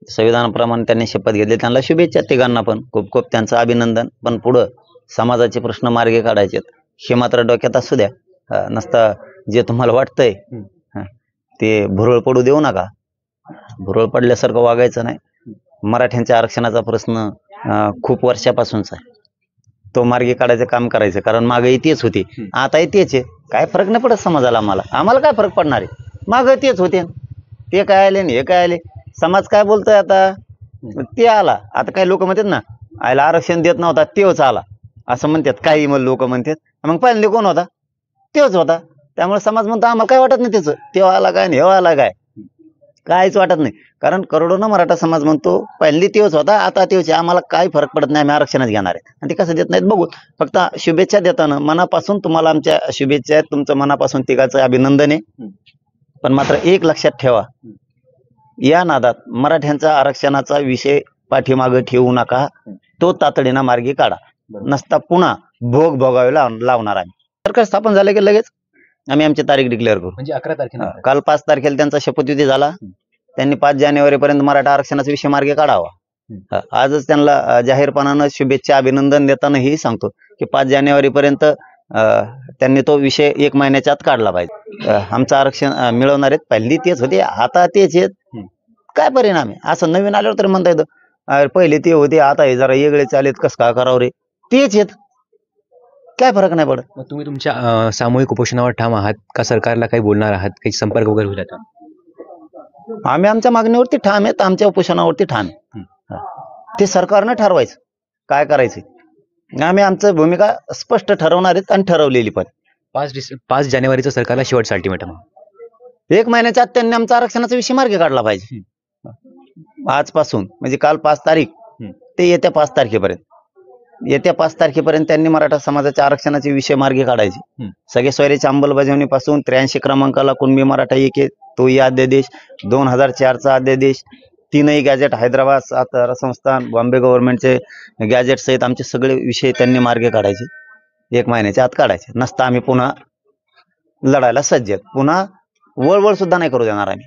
संविधानाप्रमाणे त्यांनी शपथ घेतली, त्यांना शुभेच्छा तिघांना पण खूप खूप त्यांचं अभिनंदन. पण पुढं समाजाचे प्रश्न मार्गी काढायचे हे मात्र डोक्यात असू द्या. नसता जे तुम्हाला वाटतंय ते भुरळ पडू देऊ नका. भुरळ पडल्यासारखं वागायचं नाही. मराठ्यांच्या आरक्षणाचा प्रश्न खूप वर्षापासूनचा आहे, तो मार्गी काढायचं काम करायचं. कारण मागे तेच होते, आता तेच आहे. काय फरक नाही पडत समाजाला. आम्हाला काय फरक पडणार आहे? मागे तेच होते, ते काय आले हे काय आले. समाज काय बोलतोय आता? ते आला. आता काही लोक म्हणतात ना, आयला आरक्षण देत नव्हता तेच आला असं म्हणतात. काही मग लोक म्हणतात मग पहिले कोण होता? तेच होता. त्यामुळे समाज म्हणतो आम्हाला काय वाटत नाही त्याचं, तेव्हा आला काय हे आला काय, काहीच वाटत नाही. कारण करोडोनं मराठा समाज म्हणतो पहिली तेच होता, आता तेच. आम्हाला काही फरक पडत नाही, आम्ही आरक्षणच घेणार आहे. आणि ते कसं देत नाहीत बघू. फक्त शुभेच्छा देताना मनापासून तुम्हाला आमच्या शुभेच्छा आहेत. तुमचं मनापासून तिघाचं अभिनंदन आहे. पण मात्र एक लक्षात ठेवा, या नादात मराठ्यांचा आरक्षणाचा विषय पाठीमागे ठेवू नका. तो तातडीनं मार्गी काढा. नसता पुन्हा भोग भोगावे लावणार आम्ही. सरकार स्थापन झालं की लगेच आम्ही आमची तारीख डिक्लेअर करू. म्हणजे 11 तारखेला काल 5 तारखेला त्यांचा शपथविधी झाला. त्यांनी 5 जानेवारीपर्यंत मराठा आरक्षणाचा विषय मार्गी काढावा. आजच त्यांना जाहीरपणानं शुभेच्छा अभिनंदन देतानाही सांगतो की 5 जानेवारीपर्यंत त्यांनी तो विषय 1 महिन्याच्या आत काढला पाहिजे. आमचं आरक्षण मिळवणार आहेत. पहिली तेच होते, आता तेच आहेत. काय परिणाम आहे? असं नवीन आल्यावर तरी म्हणता येतं पहिले ते होते, आता हे जरा वेगळे चालेत, कसं काय करावं रे? तेच आहेत, काय फरक नाही पडत. मग तुम्ही तुमच्या सामूहिक उपोषणावर ठाम आहात का? सरकारला काही बोलणार आहात? काही संपर्क वगैरे होईल आता? आम्ही आमच्या मागणीवरती ठाम आहेत, आमच्या उपोषणावरती ठाम आहे. ते सरकारनं ठरवायचं काय करायचं. आम्ही आमचं भूमिका स्पष्ट ठरवणार आहेत आणि ठरवलेली पण. 5 जानेवारीचं सरकारला शेवटचा अल्टिमेटम. 1 महिन्याच्या आत त्यांनी आमचा आरक्षणाचा विषय मार्गी काढला पाहिजे. आजपासून म्हणजे काल 5 तारीख ते येत्या 5 तारखेपर्यंत. येत्या 5 तारखेपर्यंत त्यांनी मराठा समाजाच्या आरक्षणाचे विषय मार्गी काढायचे. सगळे सोयऱ्याच्या अंमलबजावणीपासून 83 क्रमांकाला कुणबी मराठा एक तोही अध्यादेश, 2004चा अध्यादेश, 3ही गॅजेट, हैदराबाद सातारा संस्थान, बॉम्बे गव्हर्नमेंटचे गॅजेट सहित आमचे सगळे विषय त्यांनी मार्गी काढायचे. 1 महिन्याच्या आत काढायचे. नसता आम्ही पुन्हा लढायला सज्ज आहेत. पुन्हा वळवळ सुद्धा नाही करू देणार आम्ही.